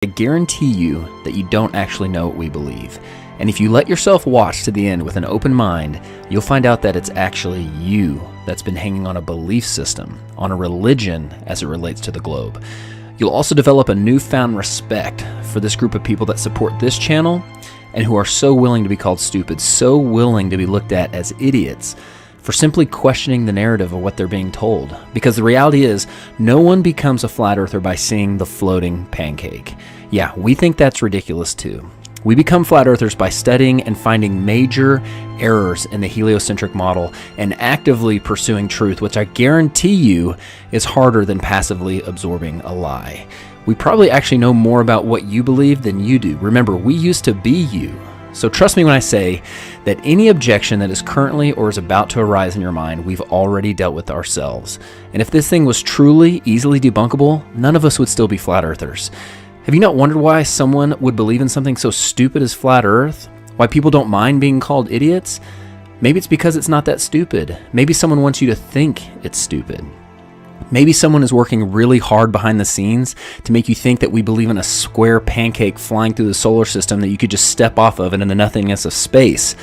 I guarantee you that you don't actually know what we believe. And if you let yourself watch to the end with an open mind, you'll find out that it's actually you that's been hanging on a belief system, on a religion as it relates to the globe. You'll also develop a newfound respect for this group of people that support this channel and who are so willing to be called stupid, so willing to be looked at as idiots for simply questioning the narrative of what they're being told. Because the reality is, no one becomes a flat earther by seeing the floating pancake. Yeah, we think that's ridiculous too. We become flat earthers by studying and finding major errors in the heliocentric model and actively pursuing truth, which I guarantee you is harder than passively absorbing a lie. We probably actually know more about what you believe than you do. Remember, we used to be you. So trust me when I say that any objection that is currently or is about to arise in your mind, we've already dealt with ourselves. And if this thing was truly easily debunkable, none of us would still be flat earthers. Have you not wondered why someone would believe in something so stupid as flat earth? Why people don't mind being called idiots? Maybe it's because it's not that stupid. Maybe someone wants you to think it's stupid. Maybe someone is working really hard behind the scenes to make you think that we believe in a square pancake flying through the solar system that you could just step off of and in the nothingness of space.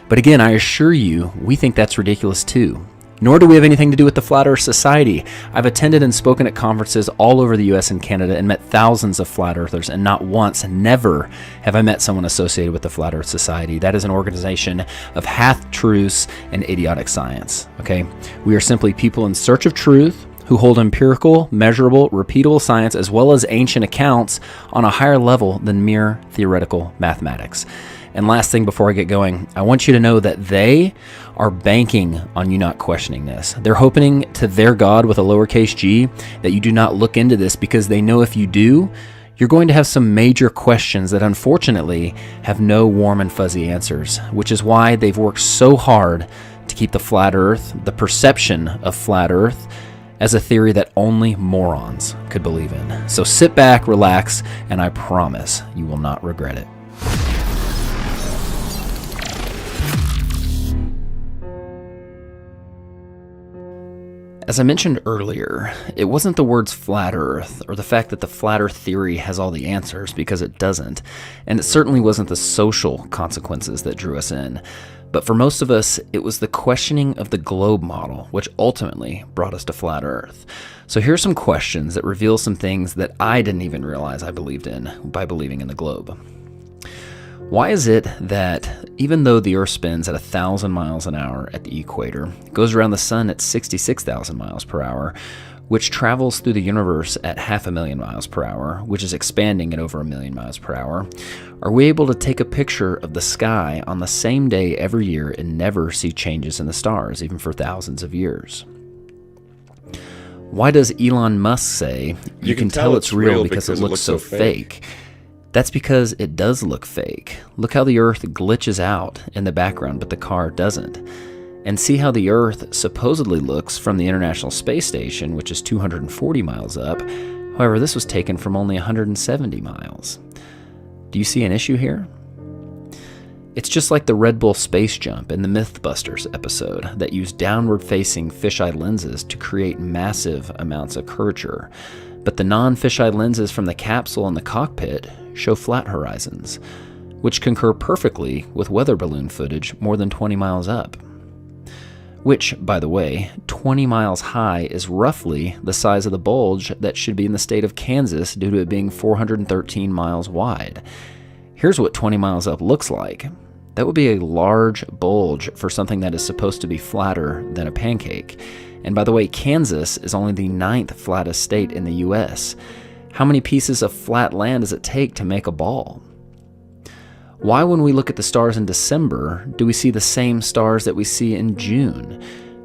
But again, I assure you, we think that's ridiculous too. Nor do we have anything to do with the Flat Earth Society. I've attended and spoken at conferences all over the US and Canada and met thousands of flat earthers, and not once, never have I met someone associated with the Flat Earth Society. That is an organization of half-truths and idiotic science. Okay? We are simply people in search of truth who hold empirical, measurable, repeatable science as well as ancient accounts on a higher level than mere theoretical mathematics. And last thing before I get going, I want you to know that they are banking on you not questioning this. They're hoping to their God with a lowercase g that you do not look into this, because they know if you do, you're going to have some major questions that unfortunately have no warm and fuzzy answers, which is why they've worked so hard to keep the flat earth, the perception of flat earth, as a theory that only morons could believe in. So sit back, relax, and I promise you will not regret it. As I mentioned earlier, it wasn't the words flat earth or the fact that the flat earth theory has all the answers, because it doesn't. And it certainly wasn't the social consequences that drew us in. But for most of us, it was the questioning of the globe model, which ultimately brought us to flat earth. So here's some questions that reveal some things that I didn't even realize I believed in by believing in the globe. Why is it that even though the Earth spins at 1,000 miles an hour at the equator, goes around the sun at 66,000 miles per hour, which travels through the universe at 500,000 miles per hour, which is expanding at over 1,000,000 miles per hour, are we able to take a picture of the sky on the same day every year and never see changes in the stars, even for thousands of years? Why does Elon Musk say, you can tell it's real because it looks so fake? That's because it does look fake. Look how the Earth glitches out in the background, but the car doesn't. And see how the Earth supposedly looks from the International Space Station, which is 240 miles up. However, this was taken from only 170 miles. Do you see an issue here? It's just like the Red Bull space jump in the Mythbusters episode that used downward-facing fisheye lenses to create massive amounts of curvature. But the non-fisheye lenses from the capsule and the cockpit show flat horizons, which concur perfectly with weather balloon footage more than 20 miles up. Which, by the way, 20 miles high is roughly the size of the bulge that should be in the state of Kansas due to it being 413 miles wide. Here's what 20 miles up looks like. That would be a large bulge for something that is supposed to be flatter than a pancake. And by the way, Kansas is only the 9th flattest state in the US. How many pieces of flat land does it take to make a ball? Why, when we look at the stars in December, do we see the same stars that we see in June?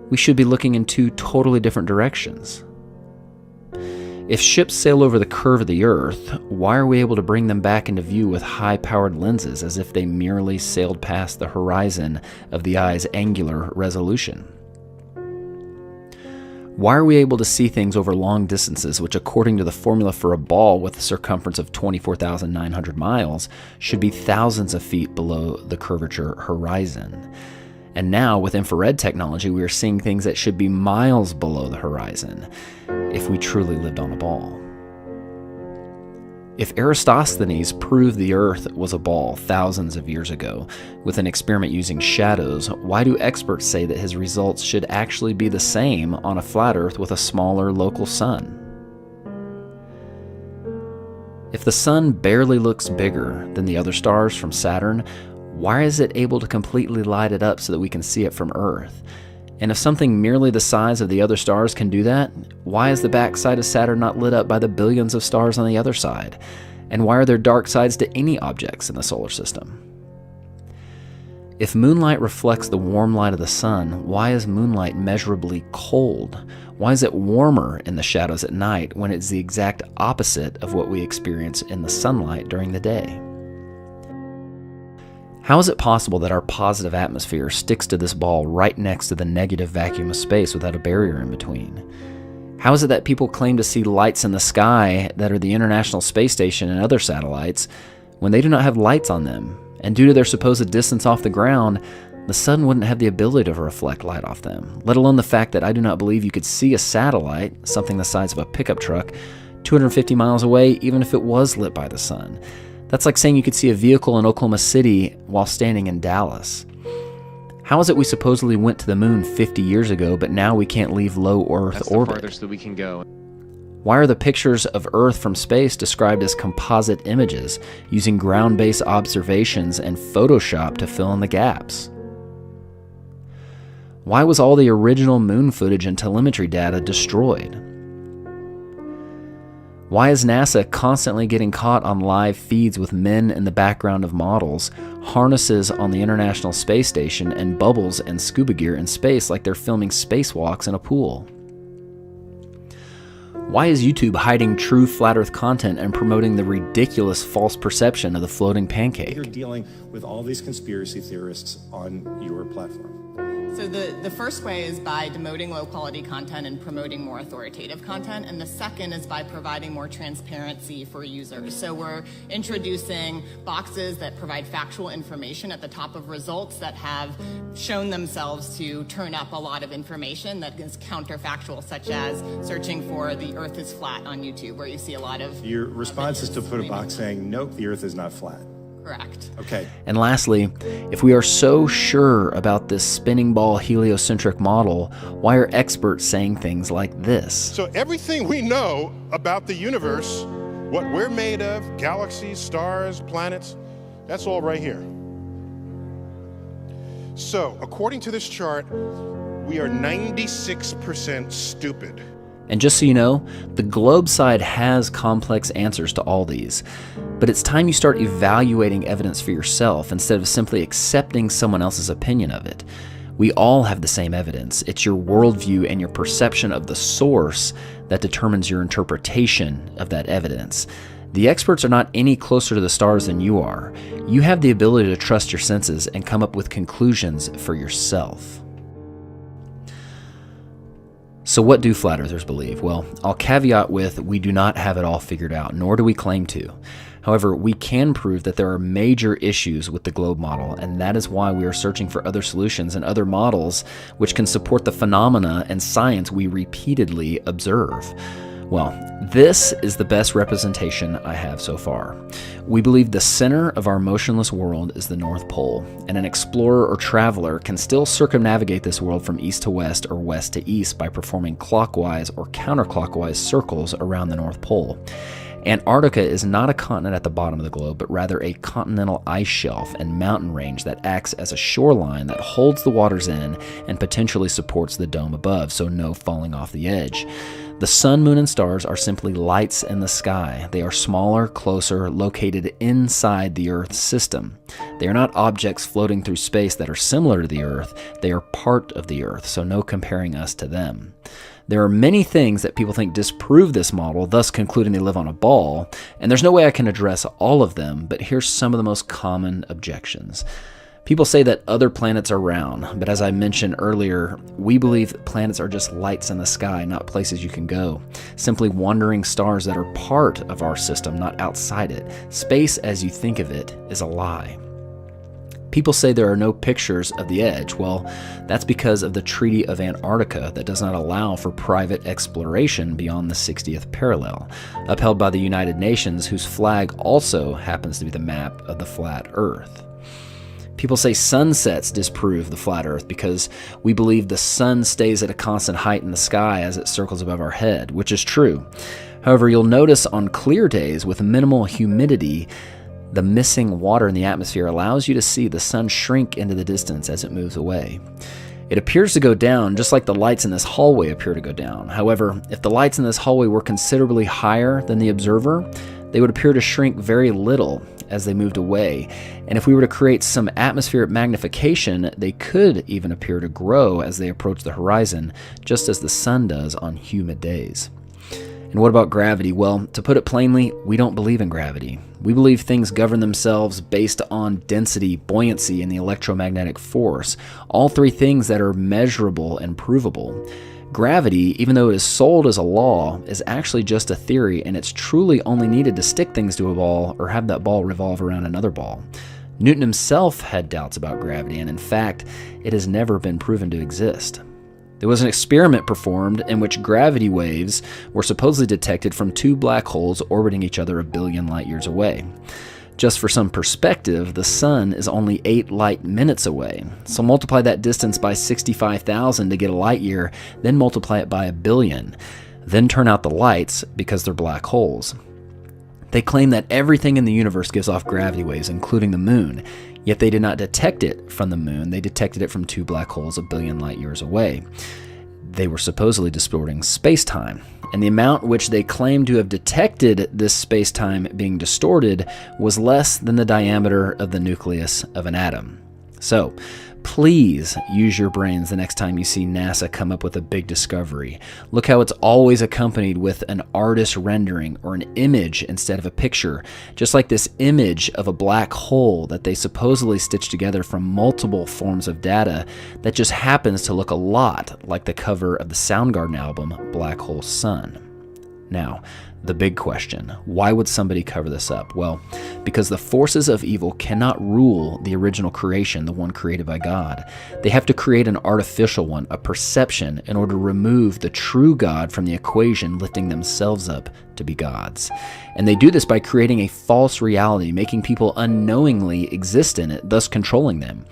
We should be looking in two totally different directions. If ships sail over the curve of the Earth, why are we able to bring them back into view with high-powered lenses as if they merely sailed past the horizon of the eye's angular resolution? Why are we able to see things over long distances, which according to the formula for a ball with a circumference of 24,900 miles, should be thousands of feet below the curvature horizon? And now, with infrared technology, we are seeing things that should be miles below the horizon if we truly lived on a ball. If Eratosthenes proved the Earth was a ball thousands of years ago with an experiment using shadows, why do experts say that his results should actually be the same on a flat Earth with a smaller local sun? If the sun barely looks bigger than the other stars from Saturn, why is it able to completely light it up so that we can see it from Earth? And if something merely the size of the other stars can do that, why is the backside of Saturn not lit up by the billions of stars on the other side? And why are there dark sides to any objects in the solar system? If moonlight reflects the warm light of the sun, why is moonlight measurably cold? Why is it warmer in the shadows at night when it's the exact opposite of what we experience in the sunlight during the day? How is it possible that our positive atmosphere sticks to this ball right next to the negative vacuum of space without a barrier in between? How is it that people claim to see lights in the sky that are the International Space Station and other satellites when they do not have lights on them? And due to their supposed distance off the ground, the sun wouldn't have the ability to reflect light off them, let alone the fact that I do not believe you could see a satellite, something the size of a pickup truck, 250 miles away even if it was lit by the sun. That's like saying you could see a vehicle in Oklahoma City while standing in Dallas. How is it we supposedly went to the moon 50 years ago, but now we can't leave low Earth orbit? That's the farthest that we can go. Why are the pictures of Earth from space described as composite images, using ground-based observations and Photoshop to fill in the gaps? Why was all the original moon footage and telemetry data destroyed? Why is NASA constantly getting caught on live feeds with men in the background of models, harnesses on the International Space Station, and bubbles and scuba gear in space like they're filming spacewalks in a pool? Why is YouTube hiding true flat Earth content and promoting the ridiculous false perception of the floating pancake? You're dealing with all these conspiracy theorists on your platform. So the first way is by demoting low-quality content and promoting more authoritative content, and the second is by providing more transparency for users. So we're introducing boxes that provide factual information at the top of results that have shown themselves to turn up a lot of information that is counterfactual, such as searching for the Earth is flat on YouTube, where you see a lot of... Your response is to put a box saying, nope, the Earth is not flat. Correct. Okay. And lastly, if we are so sure about this spinning ball heliocentric model, why are experts saying things like this? So everything we know about the universe, what we're made of, galaxies, stars, planets, that's all right here. So according to this chart, we are 96% stupid. And just so you know, the globe side has complex answers to all these. But it's time you start evaluating evidence for yourself instead of simply accepting someone else's opinion of it. We all have the same evidence. It's your worldview and your perception of the source that determines your interpretation of that evidence. The experts are not any closer to the stars than you are. You have the ability to trust your senses and come up with conclusions for yourself. So what do flat earthers believe? Well, I'll caveat with we do not have it all figured out, nor do we claim to. However, we can prove that there are major issues with the globe model, and that is why we are searching for other solutions and other models which can support the phenomena and science we repeatedly observe. Well, this is the best representation I have so far. We believe the center of our motionless world is the North Pole, and an explorer or traveler can still circumnavigate this world from east to west or west to east by performing clockwise or counterclockwise circles around the North Pole. Antarctica is not a continent at the bottom of the globe, but rather a continental ice shelf and mountain range that acts as a shoreline that holds the waters in and potentially supports the dome above, so no falling off the edge. The sun, moon, and stars are simply lights in the sky. They are smaller, closer, located inside the Earth's system. They are not objects floating through space that are similar to the Earth. They are part of the Earth, so no comparing us to them. There are many things that people think disprove this model, thus concluding they live on a ball, and there's no way I can address all of them, but here's some of the most common objections. People say that other planets are round, but as I mentioned earlier, we believe that planets are just lights in the sky, not places you can go. Simply wandering stars that are part of our system, not outside it. Space, as you think of it, is a lie. People say there are no pictures of the edge. Well, that's because of the Treaty of Antarctica that does not allow for private exploration beyond the 60th parallel, upheld by the United Nations, whose flag also happens to be the map of the flat Earth. People say sunsets disprove the flat Earth because we believe the sun stays at a constant height in the sky as it circles above our head, which is true. However, you'll notice on clear days with minimal humidity, the missing water in the atmosphere allows you to see the sun shrink into the distance as it moves away. It appears to go down just like the lights in this hallway appear to go down. However, if the lights in this hallway were considerably higher than the observer, they would appear to shrink very little as they moved away. And if we were to create some atmospheric magnification, they could even appear to grow as they approach the horizon, just as the sun does on humid days. And what about gravity? Well, to put it plainly, we don't believe in gravity. We believe things govern themselves based on density, buoyancy, and the electromagnetic force, all three things that are measurable and provable. Gravity, even though it is sold as a law, is actually just a theory, and it's truly only needed to stick things to a ball or have that ball revolve around another ball. Newton himself had doubts about gravity, and in fact, it has never been proven to exist. There was an experiment performed in which gravity waves were supposedly detected from two black holes orbiting each other 1 billion light years away. Just for some perspective, the sun is only 8 light minutes away. So multiply that distance by 65,000 to get a light year, then multiply it by 1 billion. Then turn out the lights because they're black holes. They claim that everything in the universe gives off gravity waves, including the moon. Yet they did not detect it from the moon, they detected it from two black holes 1 billion light years away. They were supposedly distorting space-time, and the amount which they claimed to have detected this space-time being distorted was less than the diameter of the nucleus of an atom. So, please use your brains the next time you see NASA come up with a big discovery. Look how it's always accompanied with an artist rendering or an image instead of a picture, just like this image of a black hole that they supposedly stitched together from multiple forms of data that just happens to look a lot like the cover of the Soundgarden album, Black Hole Sun. Now, the big question, why would somebody cover this up? Well, because the forces of evil cannot rule the original creation, the one created by God. They have to create an artificial one, a perception, in order to remove the true God from the equation, lifting themselves up to be gods. And they do this by creating a false reality, making people unknowingly exist in it, thus controlling them,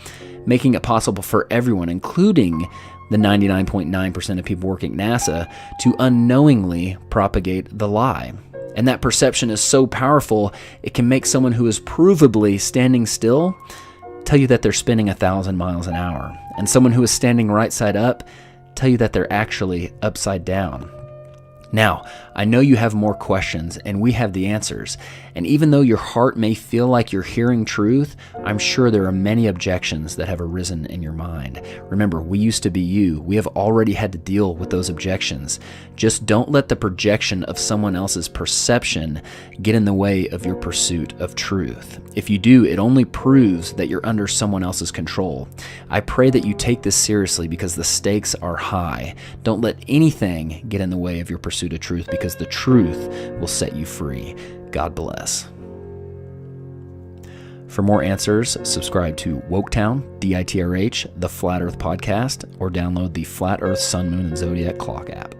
making it possible for everyone, including the 99.9% of people working at NASA, to unknowingly propagate the lie. And that perception is so powerful, it can make someone who is provably standing still tell you that they're spinning 1,000 miles an hour. And someone who is standing right side up tell you that they're actually upside down. Now, I know you have more questions, and we have the answers. And even though your heart may feel like you're hearing truth, I'm sure there are many objections that have arisen in your mind. Remember, we used to be you. We have already had to deal with those objections. Just don't let the projection of someone else's perception get in the way of your pursuit of truth. If you do, it only proves that you're under someone else's control. I pray that you take this seriously because the stakes are high. Don't let anything get in the way of your pursuit of truth, because the truth will set you free. God bless. For more answers, subscribe to Woketown, DITRH, the Flat Earth Podcast, or download the Flat Earth Sun, Moon, and Zodiac Clock app.